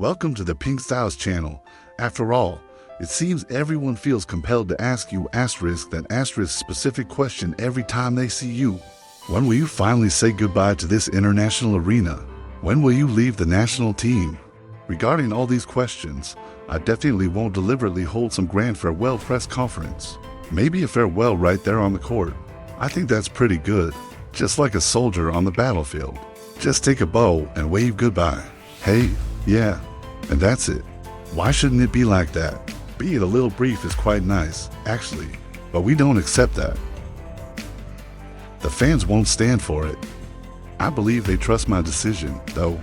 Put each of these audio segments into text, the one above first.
Welcome to the Pink Styles channel. After all, it seems everyone feels compelled to ask you that specific question every time they see you. When will you finally say goodbye to this international arena? When will you leave the national team? Regarding all these questions, I definitely won't deliberately hold some grand farewell press conference. Maybe a farewell right there on the court. I think that's pretty good. Just like a soldier on the battlefield. Just take a bow and wave goodbye. Hey, yeah, and that's it. Why shouldn't it be like that? Being a little brief is quite nice, actually, but we don't accept that. The fans won't stand for it. I believe they trust my decision, though.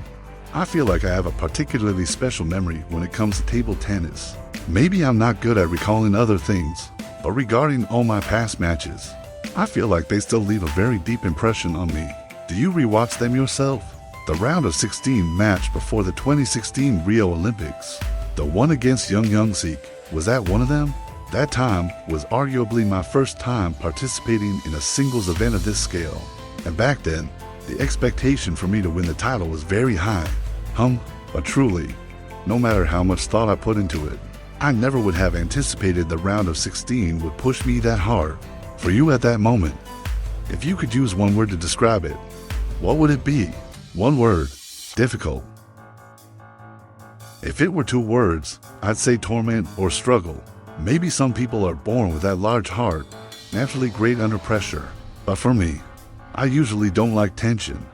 I feel like I have a particularly special memory when it comes to table tennis. Maybe I'm not good at recalling other things, but regarding all my past matches, I feel like they still leave a very deep impression on me. Do you rewatch them yourself? The round of 16 match before the 2016 Rio Olympics, the one against Young Sik, was that one of them? That time was arguably my first time participating in a singles event of this scale. And back then, the expectation for me to win the title was very high. But truly, no matter how much thought I put into it, I never would have anticipated the round of 16 would push me that hard. For you at that moment, if you could use one word to describe it, what would it be? One word: difficult. If it were two words, I'd say torment or struggle. Maybe some people are born with that large heart, naturally great under pressure. But for me, I usually don't like tension.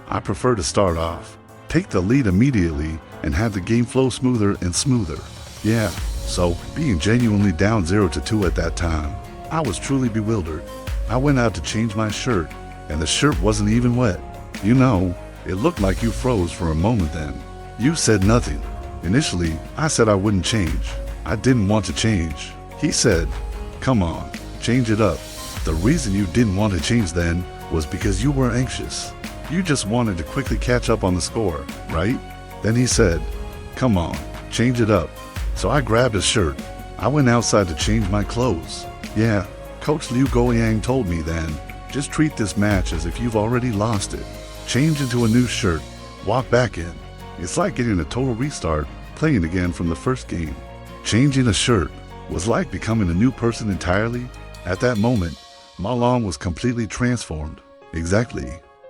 I prefer to start off, take the lead immediately, and have the game flow smoother and smoother. Yeah, so being genuinely down 0-2 at that time, I was truly bewildered. I went out to change my shirt, and the shirt wasn't even wet. You know, it looked like you froze for a moment then. You said nothing. Initially, I said I wouldn't change. I didn't want to change. He said, "Come on, change it up." The reason you didn't want to change then was because you were anxious. You just wanted to quickly catch up on the score, right? Then he said, "Come on, change it up." So I grabbed his shirt. I went outside to change my clothes. Yeah, Coach Liu Goyang told me then, just treat this match as if you've already lost it. Change into a new shirt, walk back in. It's like getting a total restart, playing again from the first game. Changing a shirt was like becoming a new person entirely. At that moment, Malong was completely transformed. Exactly.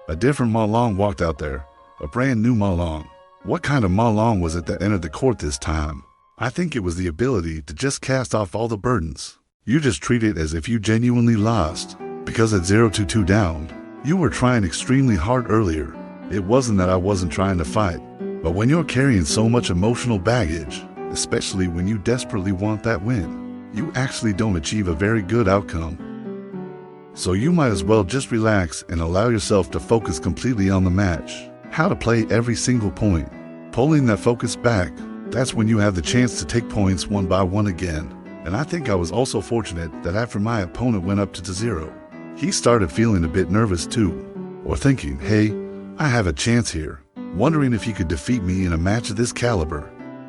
A different Malong walked out there, a brand new Malong. What kind of Malong was it that entered the court this time? I think it was the ability to just cast off all the burdens. You just treat it as if you genuinely lost. Because at 0-2 down, you were trying extremely hard earlier. It wasn't that I wasn't trying to fight, but when you're carrying so much emotional baggage, especially when you desperately want that win, you actually don't achieve a very good outcome. So you might as well just relax and allow yourself to focus completely on the match. How to play every single point. Pulling that focus back, that's when you have the chance to take points one by one again. And I think I was also fortunate that after my opponent went up to 0, he started feeling a bit nervous too, or thinking, hey, I have a chance here, wondering if he could defeat me in a match of this caliber.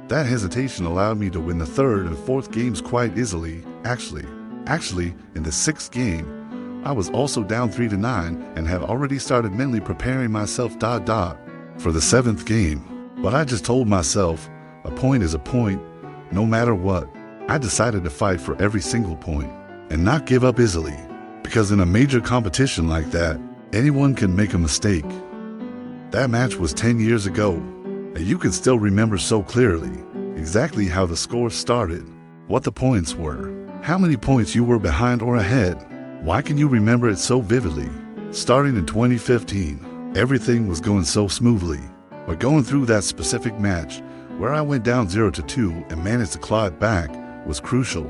That hesitation allowed me to win the third and fourth games quite easily. Actually, in the sixth game, I was also down 3-9 and have already started mentally preparing myself for the seventh game. But I just told myself, a point is a point, no matter what. I decided to fight for every single point and not give up easily, because in a major competition like that, anyone can make a mistake. That match was 10 years ago, and you can still remember so clearly exactly how the score started, what the points were, how many points you were behind or ahead. Why can you remember it so vividly? Starting in 2015, everything was going so smoothly, but going through that specific match where I went down 0-2 and managed to claw it back was crucial.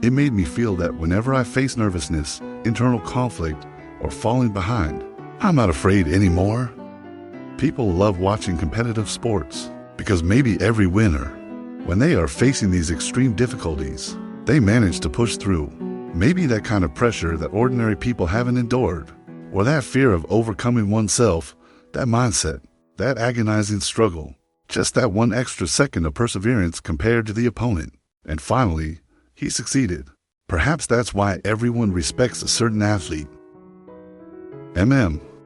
It made me feel that whenever I face nervousness, internal conflict, or falling behind, I'm not afraid anymore. People love watching competitive sports because maybe every winner, when they are facing these extreme difficulties, they manage to push through. Maybe that kind of pressure that ordinary people haven't endured, or that fear of overcoming oneself, that mindset, that agonizing struggle, just that one extra second of perseverance compared to the opponent. And finally, he succeeded. Perhaps that's why everyone respects a certain athlete.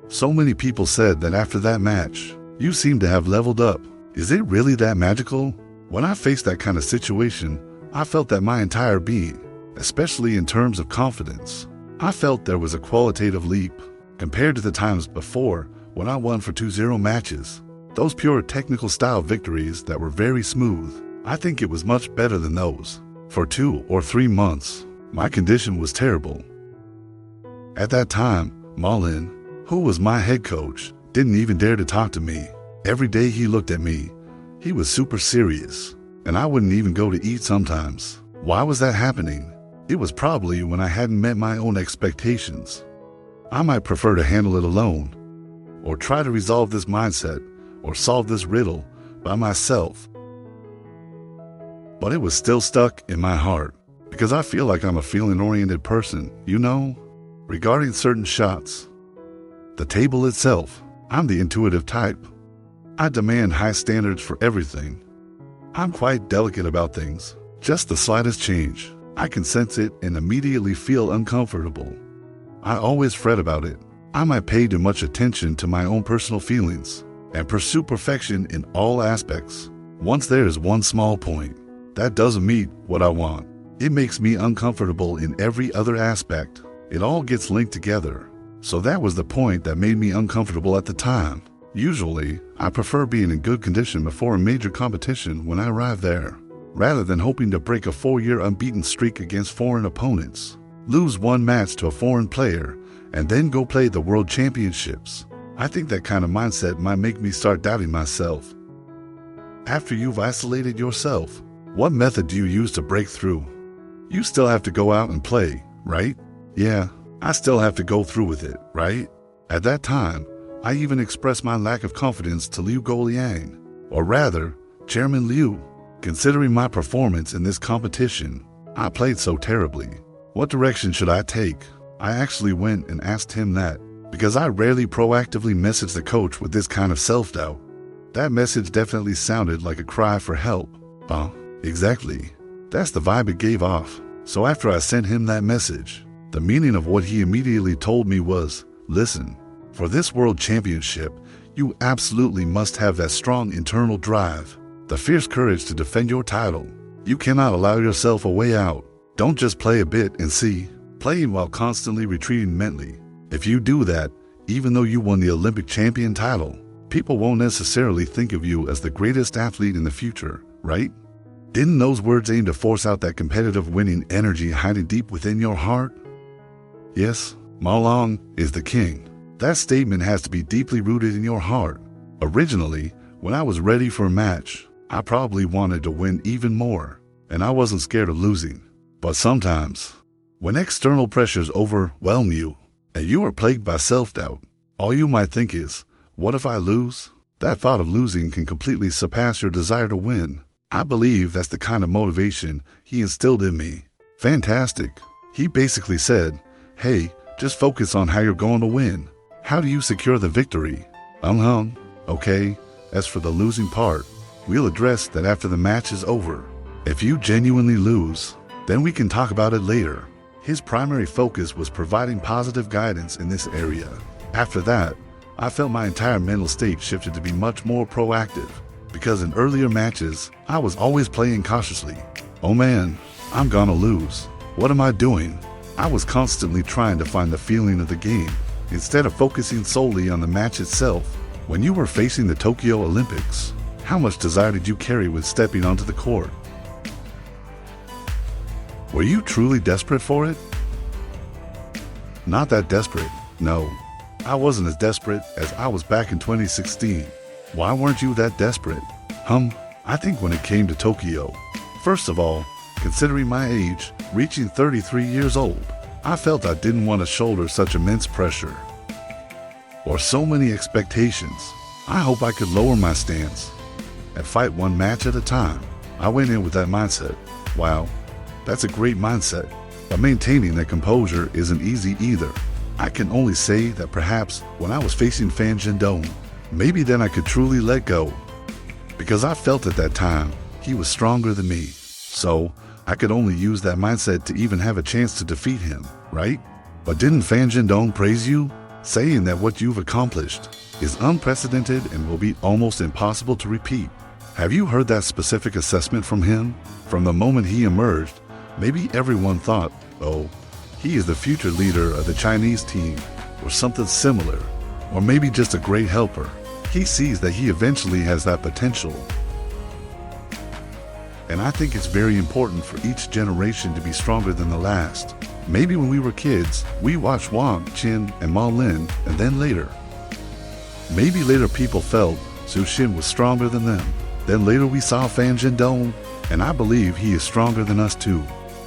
So many people said that after that match, you seem to have leveled up. Is it really that magical? When I faced that kind of situation, I felt that my entire being, especially in terms of confidence, I felt there was a qualitative leap compared to the times before when I won for 2-0 matches. Those pure technical style victories that were very smooth, I think it was much better than those. For 2 or 3 months, my condition was terrible. At that time, Malong, who was my head coach, didn't even dare to talk to me. Every day he looked at me, he was super serious, and I wouldn't even go to eat sometimes. Why was that happening? It was probably when I hadn't met my own expectations. I might prefer to handle it alone, or try to resolve this mindset, or solve this riddle by myself. But it was still stuck in my heart, because I feel like I'm a feeling-oriented person, you know? Regarding certain shots, the table itself, I'm the intuitive type. I demand high standards for everything. I'm quite delicate about things. Just the slightest change, I can sense it and immediately feel uncomfortable. I always fret about it. I might pay too much attention to my own personal feelings and pursue perfection in all aspects. Once there is one small point that doesn't meet what I want, it makes me uncomfortable in every other aspect. It all gets linked together. So that was the point that made me uncomfortable at the time. Usually, I prefer being in good condition before a major competition when I arrive there, rather than hoping to break a 4-year unbeaten streak against foreign opponents, lose one match to a foreign player, and then go play the World Championships. I think that kind of mindset might make me start doubting myself. After you've isolated yourself, what method do you use to break through? You still have to go out and play, right? Yeah, I still have to go through with it, right? At that time, I even expressed my lack of confidence to Liu Goliang, or rather, Chairman Liu. Considering my performance in this competition, I played so terribly. What direction should I take? I actually went and asked him that, because I rarely proactively message the coach with this kind of self-doubt. That message definitely sounded like a cry for help. Exactly. That's the vibe it gave off. So after I sent him that message, the meaning of what he immediately told me was, listen, for this World Championship, you absolutely must have that strong internal drive, the fierce courage to defend your title. You cannot allow yourself a way out. Don't just play a bit and see, playing while constantly retreating mentally. If you do that, even though you won the Olympic champion title, people won't necessarily think of you as the greatest athlete in the future, right? Didn't those words aim to force out that competitive winning energy hiding deep within your heart? Yes, Malong is the king. That statement has to be deeply rooted in your heart. Originally, when I was ready for a match, I probably wanted to win even more, and I wasn't scared of losing. But sometimes, when external pressures overwhelm you, and you are plagued by self-doubt, all you might think is, what if I lose? That thought of losing can completely surpass your desire to win. I believe that's the kind of motivation he instilled in me. Fantastic. He basically said, hey, just focus on how you're going to win. How do you secure the victory? Okay, as for the losing part, we'll address that after the match is over. If you genuinely lose, then we can talk about it later. His primary focus was providing positive guidance in this area. After that, I felt my entire mental state shifted to be much more proactive, because in earlier matches, I was always playing cautiously. Oh man, I'm gonna lose. What am I doing? I was constantly trying to find the feeling of the game, instead of focusing solely on the match itself. When you were facing the Tokyo Olympics, how much desire did you carry with stepping onto the court? Were you truly desperate for it? Not that desperate, no. I wasn't as desperate as I was back in 2016. Why weren't you that desperate? I think when it came to Tokyo, first of all, considering my age, reaching 33 years old, I felt I didn't want to shoulder such immense pressure or so many expectations. I hope I could lower my stance and fight one match at a time. I went in with that mindset. Wow, that's a great mindset, but maintaining that composure isn't easy either. I can only say that perhaps when I was facing Fan Zhendong, maybe then I could truly let go, because I felt at that time he was stronger than me. So I could only use that mindset to even have a chance to defeat him, right? But didn't Fan Zhendong praise you, saying that what you've accomplished is unprecedented and will be almost impossible to repeat? Have you heard that specific assessment from him? From the moment he emerged, maybe everyone thought, oh, he is the future leader of the Chinese team, or something similar, or maybe just a great helper. He sees that he eventually has that potential. And I think it's very important for each generation to be stronger than the last. Maybe when we were kids, we watched Wang, Qin, and Malong, and then later. Maybe later people felt Zhu Xin was stronger than them. Then later we saw Fan Zhendong, and I believe he is stronger than us too.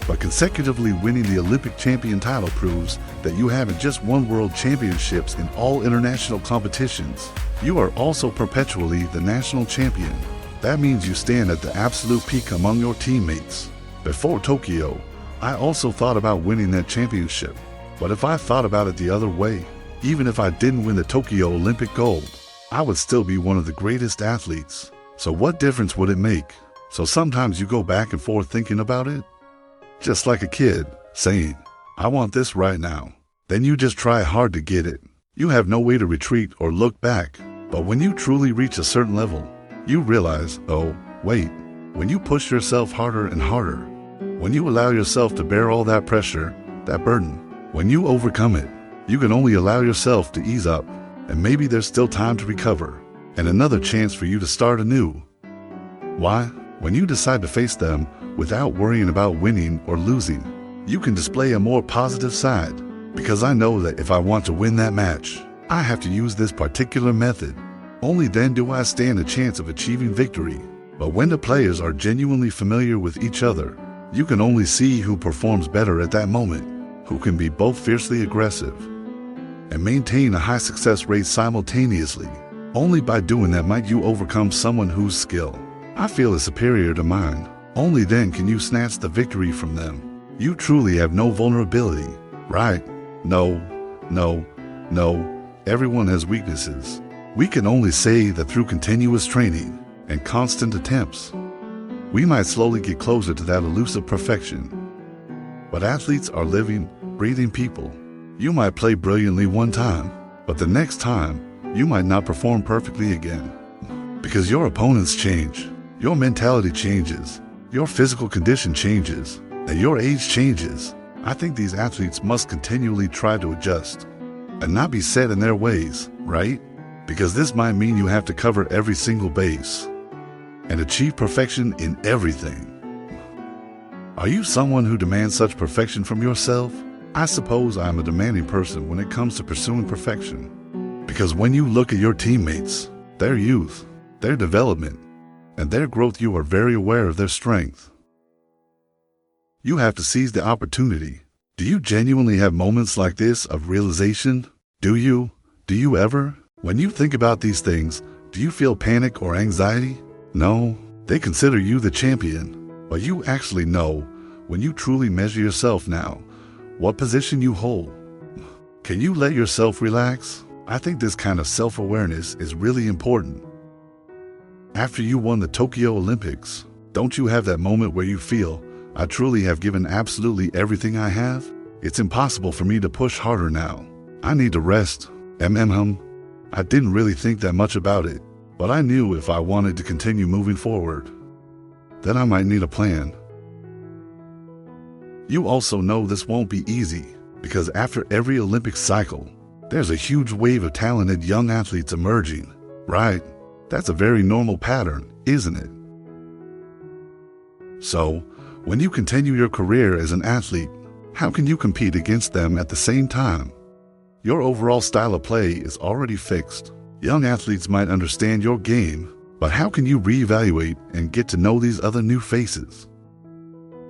But consecutively winning the Olympic champion title proves that you haven't just won world championships in all international competitions. You are also perpetually the national champion. That means you stand at the absolute peak among your teammates. Before Tokyo, I also thought about winning that championship. But if I thought about it the other way, even if I didn't win the Tokyo Olympic gold, I would still be one of the greatest athletes. So what difference would it make? So sometimes you go back and forth thinking about it. Just like a kid saying, I want this right now. Then you just try hard to get it. You have no way to retreat or look back. But when you truly reach a certain level, you realize, oh, wait, when you push yourself harder and harder, when you allow yourself to bear all that pressure, that burden, when you overcome it, you can only allow yourself to ease up, and maybe there's still time to recover, and another chance for you to start anew. Why? When you decide to face them without worrying about winning or losing, you can display a more positive side. Because I know that if I want to win that match, I have to use this particular method. Only then do I stand a chance of achieving victory. But when the players are genuinely familiar with each other, you can only see who performs better at that moment, who can be both fiercely aggressive and maintain a high success rate simultaneously. Only by doing that might you overcome someone whose skill I feel is superior to mine. Only then can you snatch the victory from them. You truly have no vulnerability, right? No. Everyone has weaknesses. We can only say that through continuous training and constant attempts, we might slowly get closer to that elusive perfection. But athletes are living, breathing people. You might play brilliantly one time, but the next time, you might not perform perfectly again. Because your opponents change, your mentality changes, your physical condition changes, and your age changes. I think these athletes must continually try to adjust and not be set in their ways, right? Because this might mean you have to cover every single base and achieve perfection in everything. Are you someone who demands such perfection from yourself? I suppose I am a demanding person when it comes to pursuing perfection. Because when you look at your teammates, their youth, their development, and their growth, you are very aware of their strength. You have to seize the opportunity. Do you genuinely have moments like this of realization? Do you? Do you ever? When you think about these things, do you feel panic or anxiety? No, they consider you the champion. But you actually know, when you truly measure yourself now, what position you hold. Can you let yourself relax? I think this kind of self-awareness is really important. After you won the Tokyo Olympics, don't you have that moment where you feel, I truly have given absolutely everything I have? It's impossible for me to push harder now. I need to rest. I didn't really think that much about it, but I knew if I wanted to continue moving forward, then I might need a plan. You also know this won't be easy, because after every Olympic cycle, there's a huge wave of talented young athletes emerging, right? That's a very normal pattern, isn't it? So, when you continue your career as an athlete, how can you compete against them at the same time? Your overall style of play is already fixed. Young athletes might understand your game, but how can you reevaluate and get to know these other new faces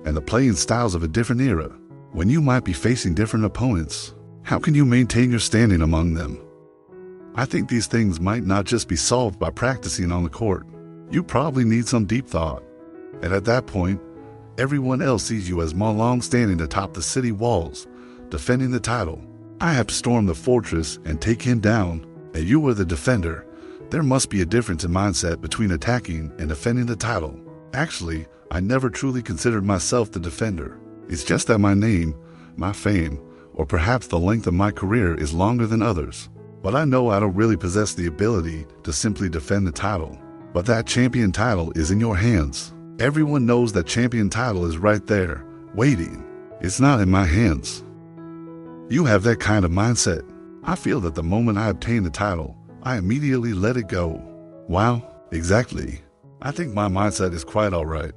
and the playing styles of a different era? When you might be facing different opponents, how can you maintain your standing among them? I think these things might not just be solved by practicing on the court. You probably need some deep thought. And at that point, everyone else sees you as Malong standing atop the city walls, defending the title. I have to storm the fortress and take him down, and you are the defender. There must be a difference in mindset between attacking and defending the title. Actually, I never truly considered myself the defender. It's just that my name, my fame, or perhaps the length of my career is longer than others. But I know I don't really possess the ability to simply defend the title. But that champion title is in your hands. Everyone knows that champion title is right there, waiting. It's not in my hands. You have that kind of mindset. I feel that the moment I obtain the title, I immediately let it go. Wow, exactly. I think my mindset is quite all right.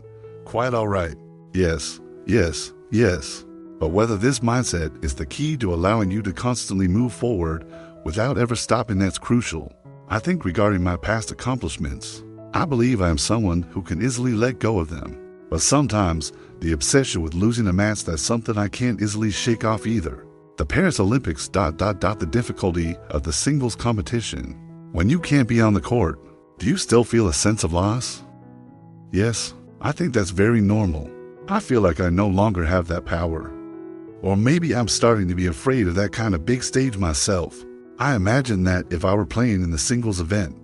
Quite all right. Yes, yes, yes. But whether this mindset is the key to allowing you to constantly move forward without ever stopping, that's crucial. I think regarding my past accomplishments, I believe I am someone who can easily let go of them. But sometimes, the obsession with losing a match, that's something I can't easily shake off either. The Paris Olympics ... the difficulty of the singles competition. When you can't be on the court, do you still feel a sense of loss? Yes, I think that's very normal. I feel like I no longer have that power. Or maybe I'm starting to be afraid of that kind of big stage myself. I imagine that if I were playing in the singles event,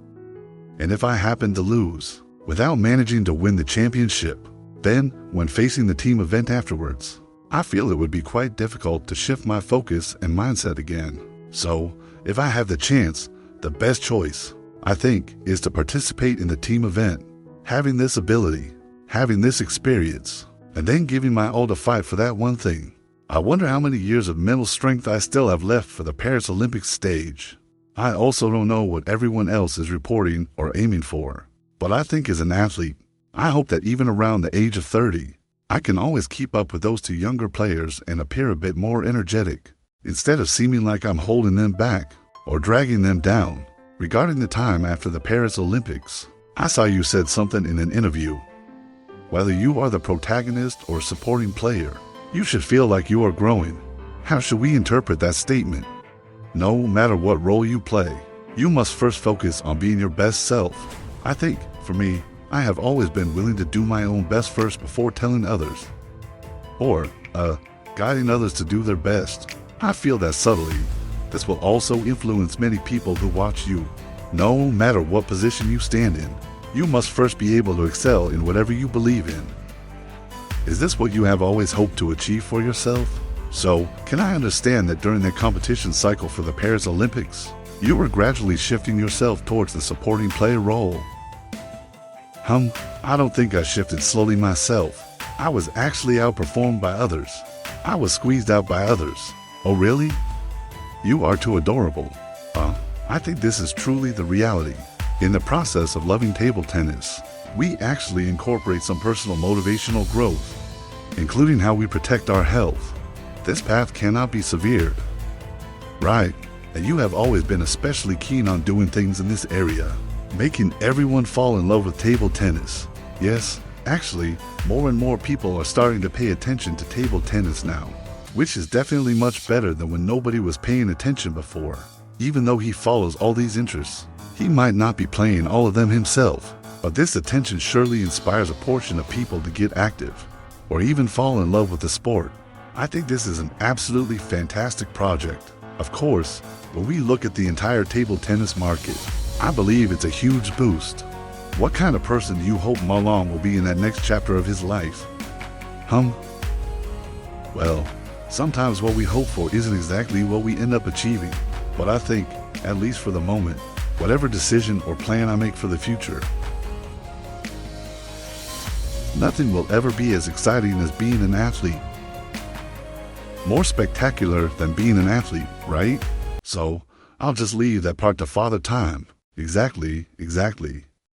and if I happened to lose, without managing to win the championship, then, when facing the team event afterwards, I feel it would be quite difficult to shift my focus and mindset again. So, if I have the chance, the best choice, I think, is to participate in the team event, having this ability, having this experience, and then giving my all to fight for that one thing. I wonder how many years of mental strength I still have left for the Paris Olympics stage. I also don't know what everyone else is reporting or aiming for, but I think as an athlete, I hope that even around the age of 30, I can always keep up with those two younger players and appear a bit more energetic, instead of seeming like I'm holding them back or dragging them down. Regarding the time after the Paris Olympics, I saw you said something in an interview. Whether you are the protagonist or supporting player, you should feel like you are growing. How should we interpret that statement? No matter what role you play, you must first focus on being your best self. I think, for me, I have always been willing to do my own best first before telling others. Or, guiding others to do their best. I feel that subtly, this will also influence many people who watch you. No matter what position you stand in, you must first be able to excel in whatever you believe in. Is this what you have always hoped to achieve for yourself? So, can I understand that during the competition cycle for the Paris Olympics, you were gradually shifting yourself towards the supporting player role? I don't think I shifted slowly myself. I was actually outperformed by others. I was squeezed out by others. Oh really? You are too adorable. I think this is truly the reality. In the process of loving table tennis, we actually incorporate some personal motivational growth, including how we protect our health. This path cannot be severed. Right, and you have always been especially keen on doing things in this area, making everyone fall in love with table tennis. Yes, actually, more and more people are starting to pay attention to table tennis now, which is definitely much better than when nobody was paying attention before. Even though he follows all these interests, he might not be playing all of them himself, but this attention surely inspires a portion of people to get active, or even fall in love with the sport. I think this is an absolutely fantastic project. Of course, when we look at the entire table tennis market, I believe it's a huge boost. What kind of person do you hope Malong will be in that next chapter of his life? Well, sometimes what we hope for isn't exactly what we end up achieving, but I think, at least for the moment, whatever decision or plan I make for the future, nothing will ever be as exciting as being an athlete. More spectacular than being an athlete, right? So, I'll just leave that part to Father Time. Exactly.